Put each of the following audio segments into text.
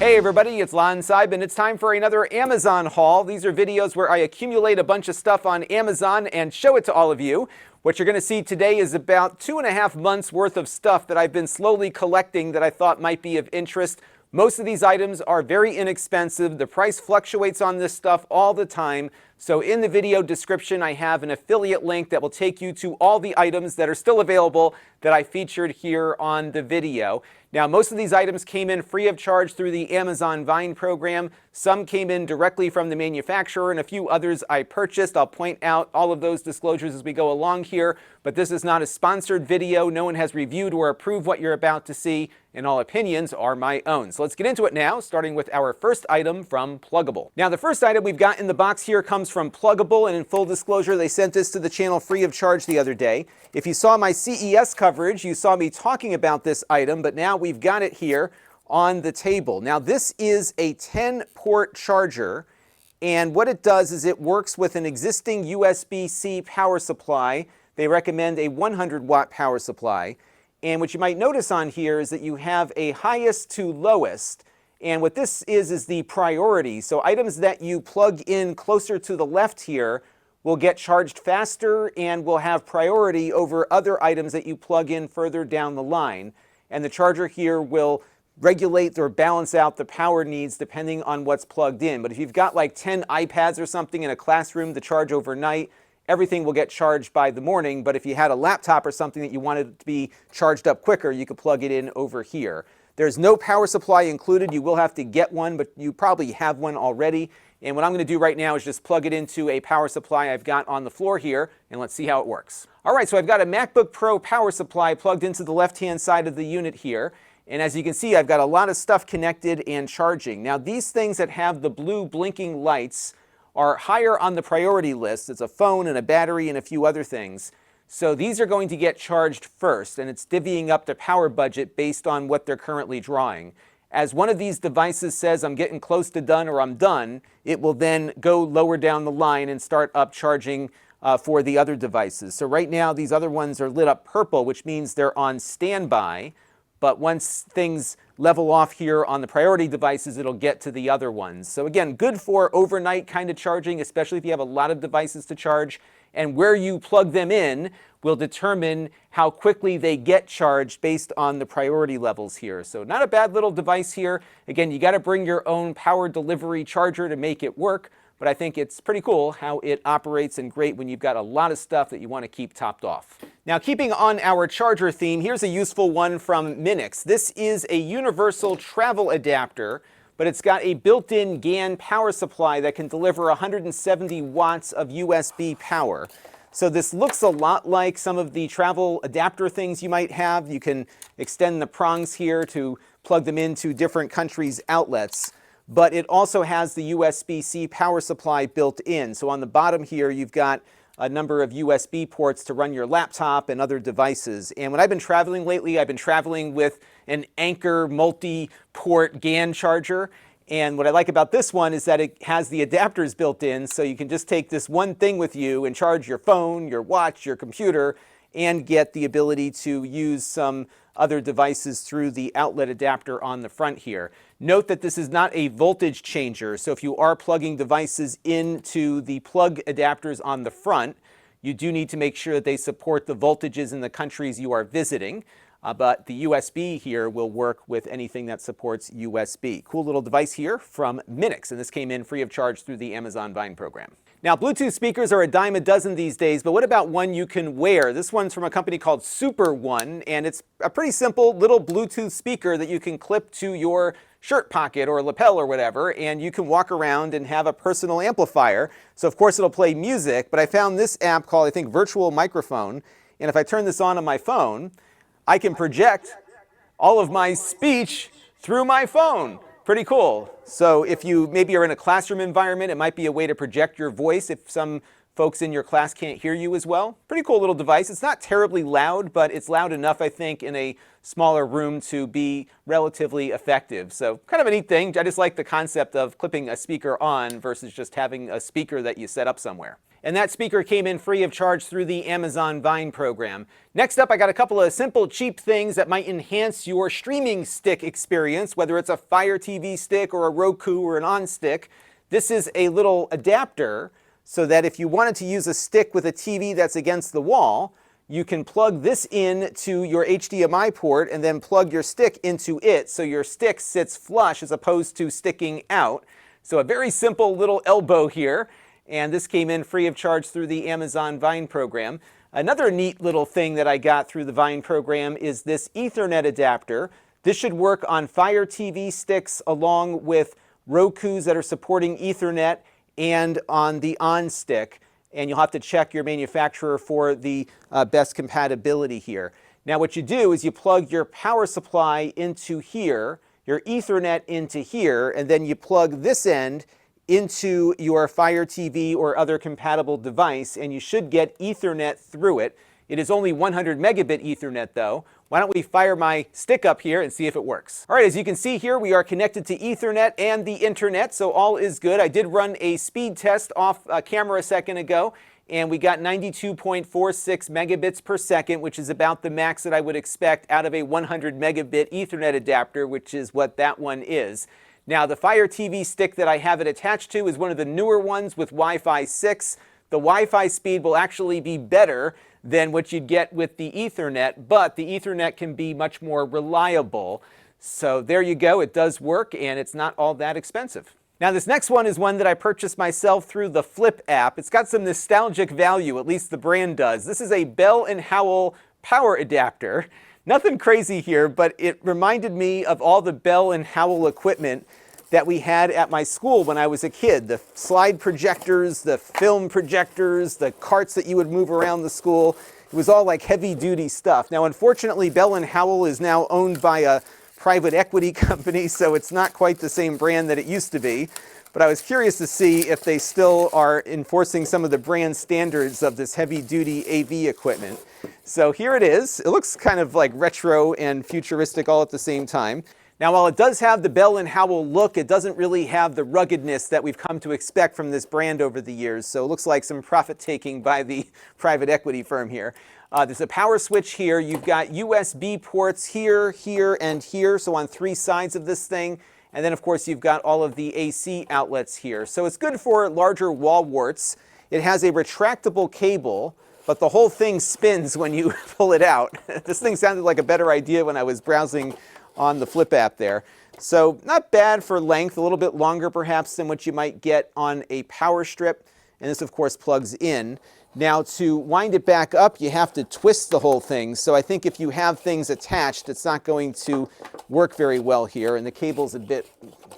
Hey everybody, it's Lon.TV and it's time for another Amazon haul. These are videos where I accumulate a bunch of stuff on Amazon and show it to all of you. What you're going to see today is about 2.5 months worth of stuff that I've been slowly collecting that I thought might be of interest. Most of these items are very inexpensive. The price fluctuates on this stuff all the time. So in the video description, I have an affiliate link that will take you to all the items that are still available that I featured here on the video. Now, most of these items came in free of charge through the Amazon Vine program. Some came in directly from the manufacturer, and a few others I purchased. I'll point out all of those disclosures as we go along here, but this is not a sponsored video. No one has reviewed or approved what you're about to see, and all opinions are my own. So let's get into it now, starting with our first item from Plugable. Now, the first item we've got in the box here comes from Plugable, and in full disclosure, they sent this to the channel free of charge the other day. If you saw my CES coverage, you saw me talking about this item, but now we've got it here on the table. Now, this is a 10-port charger, and what it does is it works with an existing USB-C power supply. They recommend a 100-watt power supply. And what you might notice on here is that you have a highest to lowest. And what this is the priority. So items that you plug in closer to the left here will get charged faster and will have priority over other items that you plug in further down the line. And the charger here will regulate or balance out the power needs depending on what's plugged in. But if you've got like 10 iPads or something in a classroom to charge overnight, everything will get charged by the morning. But if you had a laptop or something that you wanted to be charged up quicker, you could plug it in over here. There's no power supply included. You will have to get one, but you probably have one already. And what I'm going to do right now is just plug it into a power supply I've got on the floor here, and let's see how it works. All right, so I've got a MacBook Pro power supply plugged into the left-hand side of the unit here. And as you can see, I've got a lot of stuff connected and charging. Now, these things that have the blue blinking lights are higher on the priority list. It's a phone and a battery and a few other things. So these are going to get charged first, and it's divvying up the power budget based on what they're currently drawing. As one of these devices says, I'm getting close to done or I'm done, it will then go lower down the line and start up charging for the other devices. So right now, these other ones are lit up purple, which means they're on standby. But once things level off here on the priority devices, it'll get to the other ones. So again, good for overnight kind of charging, especially if you have a lot of devices to charge. And where you plug them in will determine how quickly they get charged based on the priority levels here. So not a bad little device here. Again, you got to bring your own power delivery charger to make it work. But I think it's pretty cool how it operates, and great when you've got a lot of stuff that you want to keep topped off. Now, keeping on our charger theme, here's a useful one from Minix. This is a universal travel adapter, but it's got a built-in GAN power supply that can deliver 170 watts of USB power. So this looks a lot like some of the travel adapter things you might have. You can extend the prongs here to plug them into different countries' outlets. But it also has the USB-C power supply built in. So on the bottom here, you've got a number of USB ports to run your laptop and other devices. And when I've been traveling lately, I've been traveling with an Anker multi-port GAN charger. And what I like about this one is that it has the adapters built in, so you can just take this one thing with you and charge your phone, your watch, your computer, and get the ability to use some other devices through the outlet adapter on the front here. Note that this is not a voltage changer, so if you are plugging devices into the plug adapters on the front, you do need to make sure that they support the voltages in the countries you are visiting. But the USB here will work with anything that supports USB. Cool little device here from Minix, and this came in free of charge through the Amazon Vine program. Now, Bluetooth speakers are a dime a dozen these days, but what about one you can wear? This one's from a company called Superone, and it's a pretty simple little Bluetooth speaker that you can clip to your shirt pocket or lapel or whatever, and you can walk around and have a personal amplifier. So of course it'll play music, but I found this app called, I think, Virtual Microphone, and if I turn this on my phone, I can project all of my speech through my phone. Pretty cool. So if you maybe are in a classroom environment, it might be a way to project your voice if some folks in your class can't hear you as well. Pretty cool little device. It's not terribly loud, but it's loud enough, I think, in a smaller room to be relatively effective. So kind of a neat thing. I just like the concept of clipping a speaker on versus just having a speaker that you set up somewhere. And that speaker came in free of charge through the Amazon Vine program. Next up, I got a couple of simple, cheap things that might enhance your streaming stick experience, whether it's a Fire TV stick or a Roku or an On stick. This is a little adapter so that if you wanted to use a stick with a TV that's against the wall, you can plug this in to your HDMI port and then plug your stick into it so your stick sits flush as opposed to sticking out. So a very simple little elbow here. And this came in free of charge through the Amazon Vine program. Another neat little thing that I got through the Vine program is this Ethernet adapter. This should work on Fire TV sticks along with Rokus that are supporting Ethernet and on the On stick. And you'll have to check your manufacturer for the best compatibility here. Now what you do is you plug your power supply into here, your Ethernet into here, and then you plug this end into your Fire TV or other compatible device, and you should get Ethernet through it. It is only 100 megabit Ethernet though. Why don't we fire my stick up here and see if it works. All right, as you can see here, we are connected to Ethernet and the internet, so all is good. I did run a speed test off camera a second ago, and we got 92.46 megabits per second, which is about the max that I would expect out of a 100 megabit Ethernet adapter, which is what that one is. Now, the Fire TV stick that I have it attached to is one of the newer ones with Wi-Fi 6. The Wi-Fi speed will actually be better than what you'd get with the Ethernet, but the Ethernet can be much more reliable. So there you go, it does work, and it's not all that expensive. Now, this next one is one that I purchased myself through the Flip app. It's got some nostalgic value, at least the brand does. This is a Bell & Howell power adapter. Nothing crazy here, but it reminded me of all the Bell & Howell equipment that we had at my school when I was a kid. The slide projectors, the film projectors, the carts that you would move around the school. It was all like heavy-duty stuff. Now, unfortunately, Bell & Howell is now owned by a private equity company, so it's not quite the same brand that it used to be. But I was curious to see if they still are enforcing some of the brand standards of this heavy-duty AV equipment. So here it is. It looks kind of like retro and futuristic all at the same time. Now, while it does have the Bell & Howell look, it doesn't really have the ruggedness that we've come to expect from this brand over the years. So it looks like some profit-taking by the private equity firm here. There's a power switch here. You've got USB ports here, here, and here, so on 3 sides of this thing. And then, of course, you've got all of the AC outlets here. So it's good for larger wall warts. It has a retractable cable, but the whole thing spins when you pull it out. This thing sounded like a better idea when I was browsing on the Flip app there. So not bad for length, a little bit longer perhaps than what you might get on a power strip. And this, of course, plugs in. Now, to wind it back up, you have to twist the whole thing. So I think if you have things attached, it's not going to work very well here. And the cable's a bit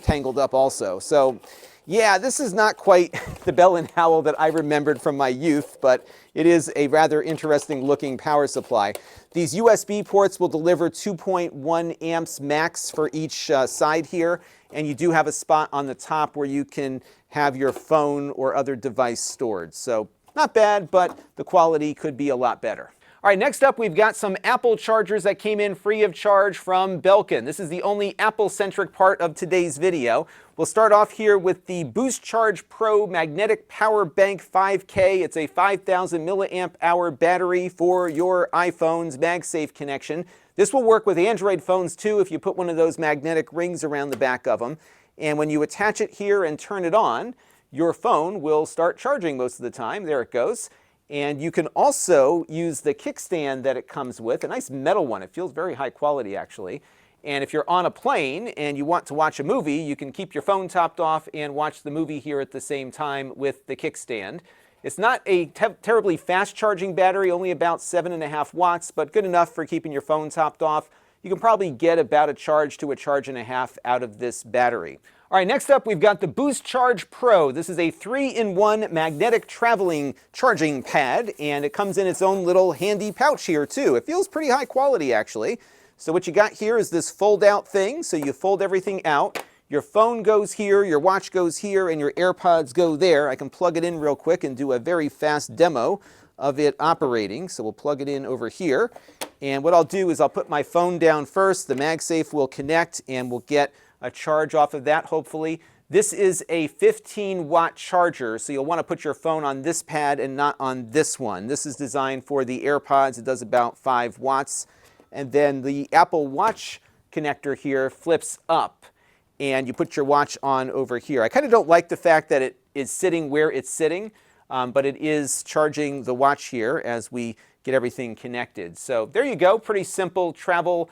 tangled up also. So yeah, this is not quite the Bell & Howell that I remembered from my youth, but it is a rather interesting looking power supply. These USB ports will deliver 2.1 amps max for each side here, and you do have a spot on the top where you can have your phone or other device stored. So not bad, but the quality could be a lot better. All right, next up, we've got some Apple chargers that came in free of charge from Belkin. This is the only Apple-centric part of today's video. We'll start off here with the Boostcharge Pro Magnetic Powerbank 5K. It's a 5,000 milliamp hour battery for your iPhone's MagSafe connection. This will work with Android phones too if you put one of those magnetic rings around the back of them. And when you attach it here and turn it on, your phone will start charging most of the time. There it goes. And you can also use the kickstand that it comes with, a nice metal one. It feels very high quality, actually. And if you're on a plane and you want to watch a movie, you can keep your phone topped off and watch the movie here at the same time with the kickstand. It's not a terribly fast charging battery, only about 7.5 watts, but good enough for keeping your phone topped off. You can probably get about a charge to a charge and a half out of this battery. All right, next up, we've got the Boostcharge Pro. This is a 3-in-1 magnetic traveling charging pad, and it comes in its own little handy pouch here, too. It feels pretty high quality, actually. So what you got here is this fold-out thing, so you fold everything out. Your phone goes here, your watch goes here, and your AirPods go there. I can plug it in real quick and do a very fast demo of it operating. So we'll plug it in over here. And what I'll do is I'll put my phone down first. The MagSafe will connect, and we'll get a charge off of that, hopefully. This is a 15-watt charger, so you'll want to put your phone on this pad and not on this one. This is designed for the AirPods. It does about 5 watts. And then the Apple Watch connector here flips up, and you put your watch on over here. I kind of don't like the fact that it is sitting where it's sitting, but it is charging the watch here as we get everything connected. So there you go, pretty simple travel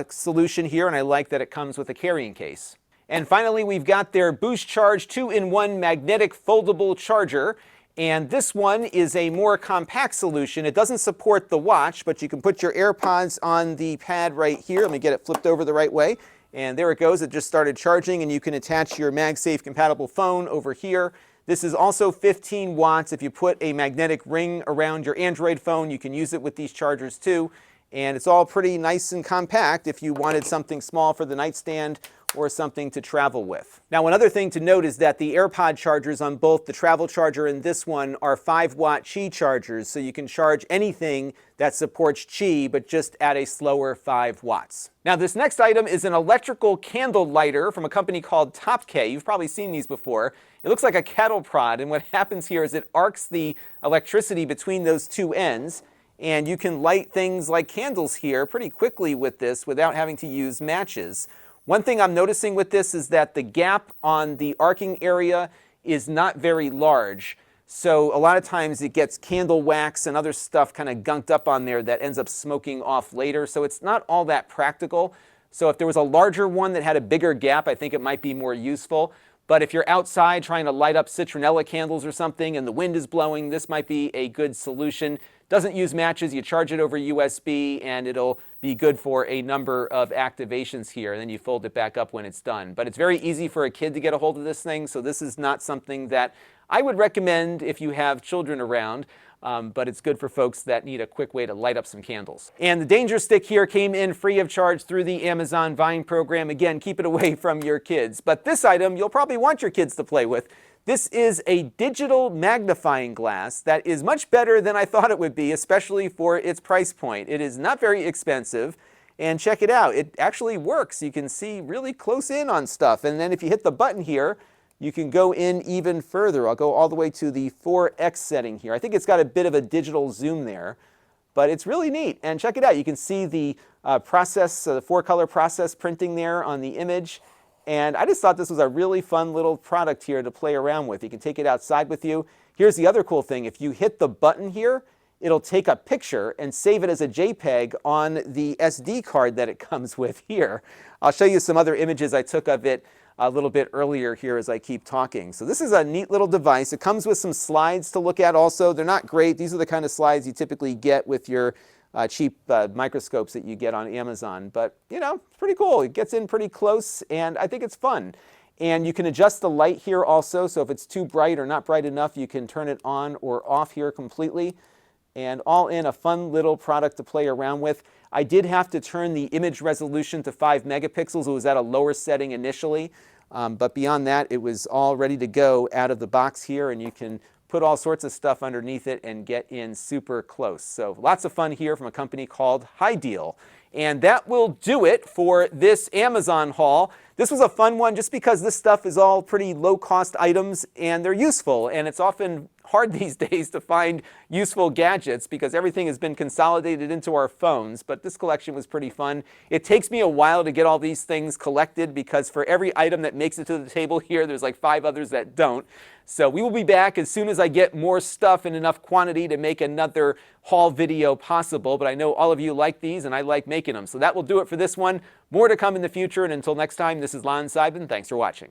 solution here, and I like that it comes with a carrying case. And finally, we've got their Boostcharge 2-in-1 magnetic foldable charger. And this one is a more compact solution. It doesn't support the watch, but you can put your AirPods on the pad right here. Let me get it flipped over the right way. And there it goes. It just started charging, and you can attach your MagSafe compatible phone over here. This is also 15 watts. If you put a magnetic ring around your Android phone, you can use it with these chargers too. And it's all pretty nice and compact if you wanted something small for the nightstand or something to travel with. Now, one other thing to note is that the AirPod chargers on both the travel charger and this one are 5-watt Qi chargers, so you can charge anything that supports Qi, but just at a slower 5 watts. Now, this next item is an electrical candle lighter from a company called Topkay. You've probably seen these before. It looks like a cattle prod, and what happens here is it arcs the electricity between those two ends, and you can light things like candles here pretty quickly with this without having to use matches. One thing I'm noticing with this is that the gap on the arcing area is not very large. So a lot of times it gets candle wax and other stuff kind of gunked up on there that ends up smoking off later. So it's not all that practical. So if there was a larger one that had a bigger gap, I think it might be more useful. But if you're outside trying to light up citronella candles or something and the wind is blowing, this might be a good solution. Doesn't use matches. You charge it over USB, and it'll be good for a number of activations here. And then you fold it back up when it's done. But it's very easy for a kid to get a hold of this thing, so this is not something that I would recommend if you have children around. But it's good for folks that need a quick way to light up some candles. And the Danger Stick here came in free of charge through the Amazon Vine program. Again, keep it away from your kids. But this item you'll probably want your kids to play with. This is a digital magnifying glass that is much better than I thought it would be, especially for its price point. It is not very expensive, and check it out. It actually works. You can see really close in on stuff, and then if you hit the button here, you can go in even further. I'll go all the way to the 4x setting here. I think it's got a bit of a digital zoom there, but it's really neat. And check it out. You can see the the 4-color process printing there on the image. And I just thought this was a really fun little product here to play around with. You can take it outside with you. Here's the other cool thing. If you hit the button here, it'll take a picture and save it as a JPEG on the SD card that it comes with here. I'll show you some other images I took of it a little bit earlier here as I keep talking. So this is a neat little device. It comes with some slides to look at also. They're not great. These are the kind of slides you typically get with your cheap microscopes that you get on Amazon. But, you know, it's pretty cool. It gets in pretty close, and I think it's fun. And you can adjust the light here also, so if it's too bright or not bright enough, you can turn it on or off here completely. And all in a fun little product to play around with. I did have to turn the image resolution to 5 megapixels. It was at a lower setting initially, but beyond that, it was all ready to go out of the box here, and you can put all sorts of stuff underneath it and get in super close. So lots of fun here from a company called Hideal. And that will do it for this Amazon haul. This was a fun one just because this stuff is all pretty low-cost items and they're useful. And it's often hard these days to find useful gadgets because everything has been consolidated into our phones. But this collection was pretty fun. It takes me a while to get all these things collected because for every item that makes it to the table here, there's like 5 others that don't. So we will be back as soon as I get more stuff in enough quantity to make another haul video possible. But I know all of you like these and I like making them. So that will do it for this one. More to come in the future. And until next time, this is Lon.TV. Thanks for watching.